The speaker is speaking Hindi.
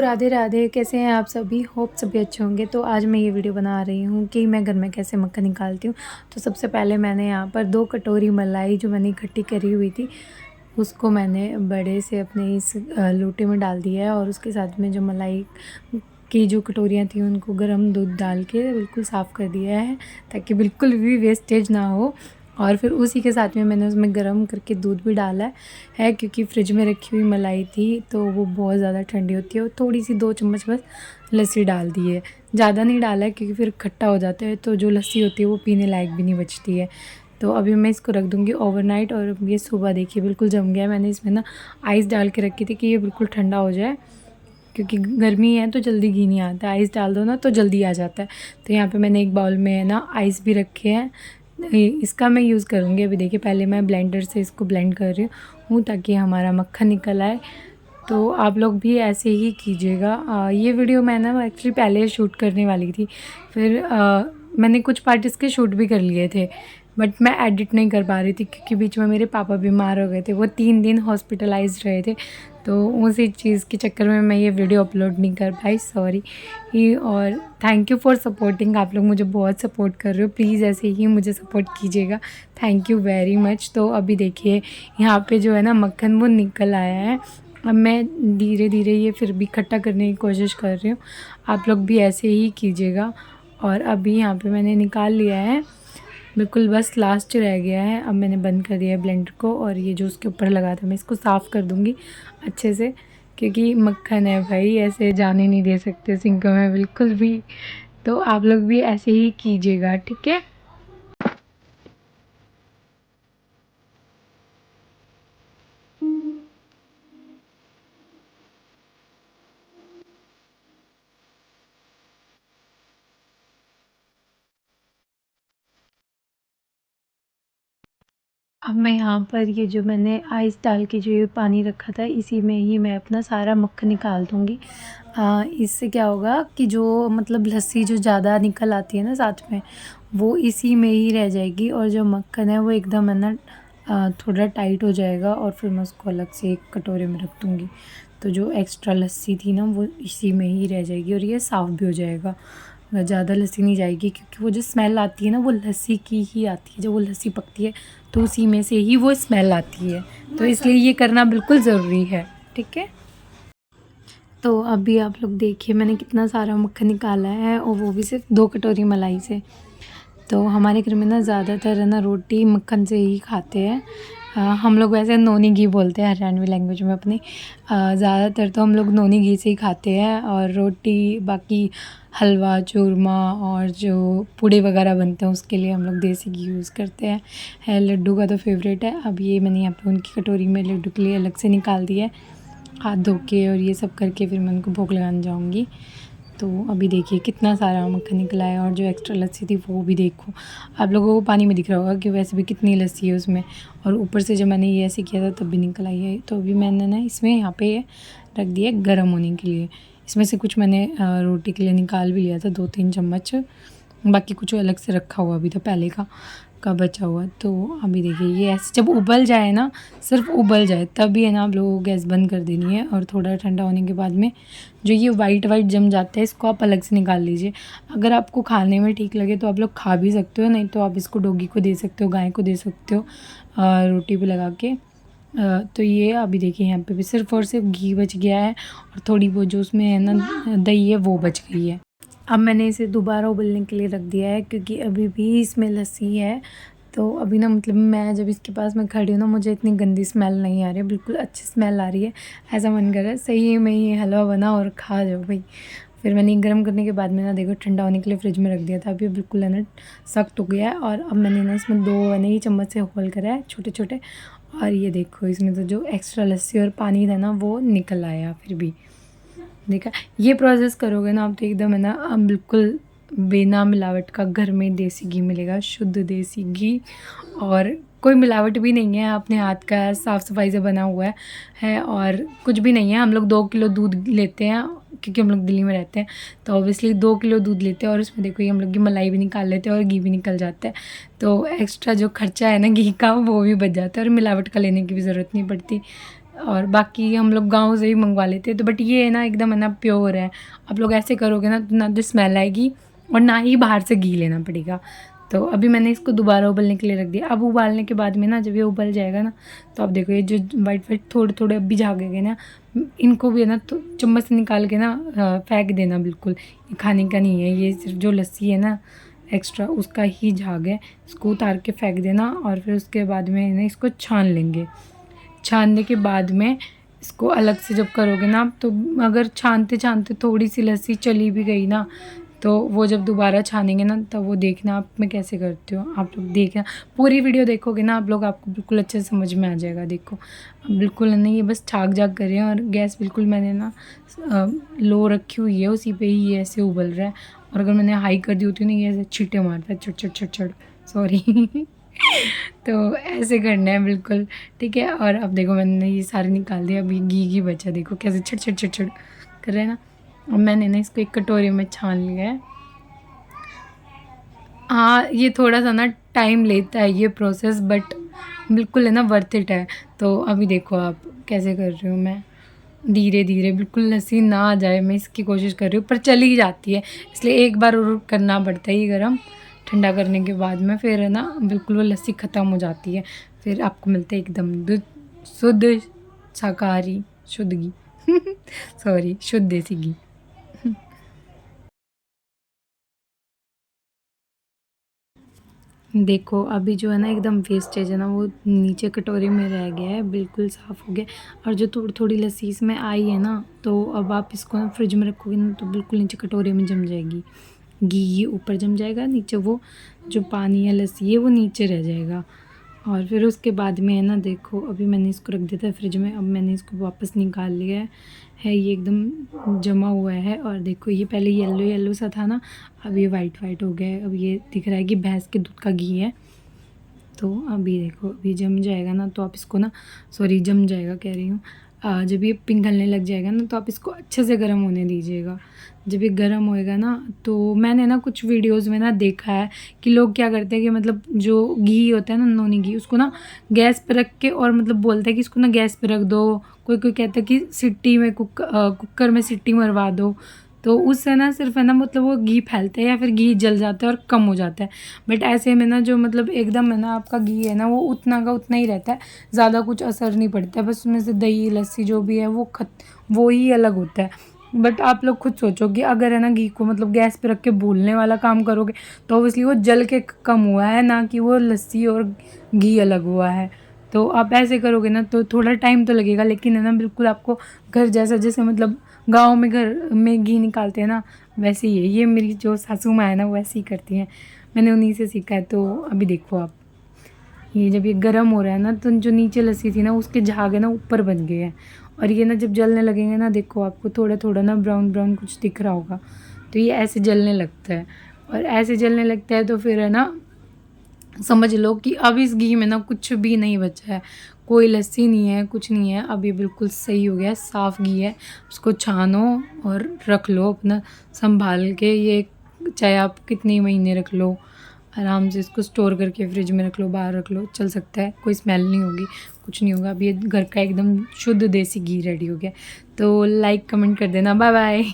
राधे राधे। कैसे हैं आप सभी? होप सभी अच्छे होंगे। तो आज मैं ये वीडियो बना रही हूँ कि मैं घर में कैसे मक्खन निकालती हूँ। तो सबसे पहले मैंने यहाँ पर 2 कटोरी मलाई जो मैंने इकट्ठी करी हुई थी उसको मैंने बड़े से अपने इस लोटे में डाल दिया है और उसके साथ में जो मलाई की जो कटोरियाँ थी उनको गर्म दूध डाल के बिल्कुल साफ़ कर दिया है ताकि बिल्कुल भी वेस्टेज ना हो। और फिर उसी के साथ में मैंने उसमें गर्म करके दूध भी डाला है क्योंकि फ्रिज में रखी हुई मलाई थी तो वो बहुत ज़्यादा ठंडी होती है। और थोड़ी सी 2 चम्मच बस लस्सी डाल दी है, ज़्यादा नहीं डाला है क्योंकि फिर खट्टा हो जाता है तो जो लस्सी होती है वो पीने लायक भी नहीं बचती है। तो अभी मैं इसको रख दूँगी ओवरनाइट। और ये सुबह देखिए बिल्कुल जम गया है। मैंने इसमें ना आइस डाल के रखी थी कि ये बिल्कुल ठंडा हो जाए क्योंकि गर्मी है तो जल्दी घी नहीं आता, आइस डाल दो ना तो जल्दी आ जाता है। तो यहाँ पे मैंने एक बाउल में है ना आइस भी रखे हैं, इसका मैं यूज़ करूँगी। अभी देखिए पहले मैं ब्लेंडर से इसको ब्लेंड कर रही हूँ ताकि हमारा मक्खन निकल आए। तो आप लोग भी ऐसे ही कीजिएगा। ये वीडियो मैं ना एक्चुअली पहले शूट करने वाली थी, फिर मैंने कुछ पार्ट इसके शूट भी कर लिए थे बट मैं एडिट नहीं कर पा रही थी क्योंकि बीच में मेरे पापा बीमार हो गए थे, वो 3 दिन हॉस्पिटलाइज्ड रहे थे। तो उसी चीज़ के चक्कर में मैं ये वीडियो अपलोड नहीं कर पाई, सॉरी। और थैंक यू फॉर सपोर्टिंग, आप लोग मुझे बहुत सपोर्ट कर रहे हो, प्लीज़ ऐसे ही मुझे सपोर्ट कीजिएगा, थैंक यू वेरी मच। तो अभी देखिए यहाँ पे जो है ना मक्खन वो निकल आया है। अब मैं धीरे धीरे ये फिर भी इकट्ठा करने की कोशिश कर रही हूँ, आप लोग भी ऐसे ही कीजिएगा। और अभी यहाँ पे मैंने निकाल लिया है, बिल्कुल बस लास्ट रह गया है। अब मैंने बंद कर दिया है ब्लेंडर को और ये जो उसके ऊपर लगा था मैं इसको साफ़ कर दूँगी अच्छे से क्योंकि मक्खन है भाई, ऐसे जाने नहीं दे सकते सिंक में बिल्कुल भी। तो आप लोग भी ऐसे ही कीजिएगा, ठीक है। अब मैं यहाँ पर ये जो मैंने आइस डाल के जो ये पानी रखा था इसी में ही मैं अपना सारा मक्खन निकाल दूँगी। इससे क्या होगा कि जो मतलब लस्सी जो ज़्यादा निकल आती है ना साथ में, वो इसी में ही रह जाएगी और जो मक्खन है वो एकदम है ना थोड़ा टाइट हो जाएगा और फिर मैं उसको अलग से एक कटोरे में रख दूँगी। तो जो एक्स्ट्रा लस्सी थी ना वो इसी में ही रह जाएगी और ये साफ़ भी हो जाएगा। ज़्यादा लस्सी नहीं जाएगी क्योंकि वो जो स्मेल आती है ना वो लस्सी की ही आती है, जब वो लस्सी पकती है तो उसी में से ही वो स्मेल आती है। तो इसलिए ये करना बिल्कुल ज़रूरी है, ठीक है। तो अभी आप लोग देखिए मैंने कितना सारा मक्खन निकाला है और वो भी सिर्फ 2 कटोरी मलाई से। तो हमारे घर में ना ज़्यादातर है ना रोटी मक्खन से ही खाते हैं। हम लोग वैसे नोनी घी बोलते हैं हरियाणवी लैंग्वेज में अपनी। ज़्यादातर तो हम लोग नोनी घी से ही खाते हैं और रोटी बाकी हलवा चूरमा और जो पूड़े वगैरह बनते हैं उसके लिए हम लोग देसी घी यूज़ करते हैं। लड्डू का तो फेवरेट है। अब ये मैंने यहाँ पे उनकी कटोरी में लड्डू के लिए अलग से निकाल दिया है, हाथ धो के और ये सब करके फिर मैं उनको भोग लगाने जाऊँगी। तो अभी देखिए कितना सारा मक्खन निकला है और जो एक्स्ट्रा लस्सी थी वो भी देखो, आप लोगों को पानी में दिख रहा होगा कि वैसे भी कितनी लस्सी है उसमें। और ऊपर से जब मैंने ये ऐसे किया था तब भी निकल आई है। तो अभी मैंने ना इसमें यहाँ पे रख दिया गर्म होने के लिए। इसमें से कुछ मैंने रोटी के लिए निकाल भी लिया था 2-3 चम्मच, बाकी कुछ अलग से रखा हुआ भी था पहले का बचा हुआ। तो अभी देखिए ये ऐसे जब उबल जाए ना, सिर्फ उबल जाए तभी है ना आप लोगों को गैस बंद कर देनी है। और थोड़ा ठंडा होने के बाद में जो ये वाइट जम जाता है इसको आप अलग से निकाल लीजिए। अगर आपको खाने में ठीक लगे तो आप लोग खा भी सकते हो, नहीं तो आप इसको डॉगी को दे सकते हो, गाय को दे सकते हो रोटी पे लगा के। तो ये अभी देखिए यहाँ पे भी सिर्फ और सिर्फ घी बच गया है और थोड़ी बहुत जो उसमें है ना दही है वो बच गई है। अब मैंने इसे दोबारा उबलने के लिए रख दिया है क्योंकि अभी भी इसमें लस्सी है। तो अभी ना मतलब मैं जब इसके पास में खड़ी हूँ ना मुझे इतनी गंदी स्मेल नहीं आ रही है, बिल्कुल अच्छी स्मेल आ रही है। ऐसा मन कर रहा है सही में ये हलवा बना और खा जाओ भाई। फिर मैंने गर्म करने के बाद में ना देखो ठंडा होने के लिए फ्रिज में रख दिया था। अभी बिल्कुल है ना सख्त हो गया है और अब मैंने ना इसमें 2 है ना ही चम्मच से होल करा है छोटे छोटे। और ये देखो इसमें तो जो एक्स्ट्रा लस्सी और पानी था ना वो निकल आया। फिर भी देखा, ये प्रोसेस करोगे ना आप तो एकदम है ना बिल्कुल बिना मिलावट का घर में देसी घी मिलेगा, शुद्ध देसी घी। और कोई मिलावट भी नहीं है, अपने हाथ का है, साफ़ सफाई से बना हुआ है और कुछ भी नहीं है। हम लोग 2 किलो दूध लेते हैं क्योंकि हम लोग दिल्ली में रहते हैं तो ऑब्वियसली 2 किलो दूध लेते हैं और उसमें देखो ये हम लोग की मलाई भी निकाल लेते हैं और घी भी निकल जाता है। तो एक्स्ट्रा जो खर्चा है ना घी का वो भी बच जाता है और मिलावट का लेने की भी ज़रूरत नहीं पड़ती। और बाकी हम लोग गाँव से ही मंगवा लेते हैं। तो बट ये है ना एकदम है ना प्योर है। आप लोग ऐसे करोगे ना तो ना तो स्मेल आएगी और ना ही बाहर से घी लेना पड़ेगा। तो अभी मैंने इसको दोबारा उबलने के लिए रख दिया। अब उबालने के बाद में ना जब ये उबल जाएगा ना तो आप देखो ये जो वाइट वाइट थोड़े थोड़े अभी झागेंगे ना, इनको भी है ना तो चम्मच से निकाल के ना फेंक देना बिल्कुल। ये खाने का नहीं है, ये सिर्फ जो लस्सी है ना एक्स्ट्रा उसका ही झाग है। इसको उतार के फेंक देना और फिर उसके बाद में ना इसको छान लेंगे। छानने के बाद में इसको अलग से जब करोगे ना तो अगर छानते छानते थोड़ी सी लस्सी चली भी गई ना तो वो जब दोबारा छानेंगे ना तब वो देखना आप मैं कैसे करती हूँ। आप लोग देखना, पूरी वीडियो देखोगे ना आप लोग, आपको बिल्कुल अच्छे से समझ में आ जाएगा। देखो अब बिल्कुल है ना ये बस छाक झाक कर रहे हैं और गैस बिल्कुल मैंने ना लो रखी हुई है, उसी पे ही ये ऐसे उबल रहा है। और अगर मैंने हाई कर दी होती ना ये ऐसे छींटे मारता है चट चट चट चट, सॉरी। तो ऐसे करना है बिल्कुल, ठीक है। और अब देखो मैंने ये सारे निकाल दिया, अभी घी बचा, देखो कैसे छट छट छट छट कर रहे हैं ना। अब मैंने ना इसको एक कटोरे में छान लिया है। हाँ ये थोड़ा सा ना टाइम लेता है ये प्रोसेस, बट बिल्कुल है ना वर्थ इट है। तो अभी देखो आप कैसे कर रही हूँ मैं, धीरे धीरे बिल्कुल लस्सी ना आ जाए मैं इसकी कोशिश कर रही हूँ, पर चली ही जाती है। इसलिए एक बार और करना पड़ता है ये गरम, ठंडा करने के बाद में फिर है ना बिल्कुल वो लस्सी ख़त्म हो जाती है। फिर आपको मिलता है एकदम दूध शुद्ध शाकाहारी शुद्ध घी सॉरी शुद्ध देसी घी। देखो अभी जो है ना एकदम वेस्टेज है ना वो नीचे कटोरे में रह गया है, बिल्कुल साफ़ हो गया। और जो थोड़ी थोड़ी लस्सी इसमें आई है ना तो अब आप इसको ना फ्रिज में रखोगे ना तो बिल्कुल नीचे कटोरे में जम जाएगी। घी ऊपर जम जाएगा, नीचे वो जो पानी या लस्सी है वो नीचे रह जाएगा। और फिर उसके बाद में है ना देखो अभी मैंने इसको रख दिया था फ्रिज में, अब मैंने इसको वापस निकाल लिया है। ये एकदम जमा हुआ है और देखो ये पहले येलो येलो सा था ना, अब ये वाइट वाइट हो गया है। अब ये दिख रहा है कि भैंस के दूध का घी है। तो अभी देखो अभी जम जाएगा ना तो आप इसको ना, सॉरी जम जाएगा कह रही हूँ, जब ये पिघलने लग जाएगा ना तो आप इसको अच्छे से गर्म होने दीजिएगा। जब ये गर्म होएगा ना तो मैंने ना कुछ वीडियोस में ना देखा है कि लोग क्या करते हैं कि मतलब जो घी होता है ना नोनी घी उसको ना गैस पे रख के और मतलब बोलते हैं कि इसको ना गैस पे रख दो। कोई कोई कहता है कि सिट्टी में कुकर में सिट्टी मरवा दो, तो उससे ना सिर्फ है ना मतलब वो घी फैलता है या फिर घी जल जाता है और कम हो जाता है। बट ऐसे में ना जो मतलब एकदम है ना आपका घी है ना वो उतना का उतना ही रहता है, ज़्यादा कुछ असर नहीं पड़ता है। बस उसमें से दही लस्सी जो भी है वो ही अलग होता है। बट आप लोग खुद सोचो कि अगर है ना घी को मतलब गैस पे रख के भूनने वाला काम करोगे तो ऑब्वियसली वो जल के कम हुआ है, ना कि वो लस्सी और घी अलग हुआ है। तो आप ऐसे करोगे ना तो थोड़ा टाइम तो लगेगा, लेकिन है ना बिल्कुल आपको घर जैसा, जैसे मतलब गाँव में घर में घी निकालते हैं ना वैसे ही है। ये मेरी जो सासू माँ है ना वो ऐसे ही करती हैं, मैंने उन्हीं से सीखा है। तो अभी देखो आप ये जब ये गर्म हो रहा है ना तो जो नीचे लस्सी थी ना उसके झाग है ना ऊपर बन गए हैं। और ये ना जब जलने लगेंगे ना देखो आपको थोड़ा थोड़ा ना ब्राउन ब्राउन कुछ दिख रहा होगा, तो ये ऐसे जलने लगता है। और ऐसे जलने लगता है तो फिर है ना समझ लो कि अब इस घी में ना कुछ भी नहीं बचा है, कोई लस्सी नहीं है, कुछ नहीं है। अब ये बिल्कुल सही हो गया है, साफ़ घी है। उसको छानो और रख लो अपना संभाल के। ये चाहे आप कितने महीने रख लो, आराम से इसको स्टोर करके फ्रिज में रख लो, बाहर रख लो, चल सकता है, कोई स्मेल नहीं होगी, कुछ नहीं होगा। अब ये घर का एकदम शुद्ध देसी घी रेडी हो गया। तो लाइक कमेंट कर देना, बाय बाय।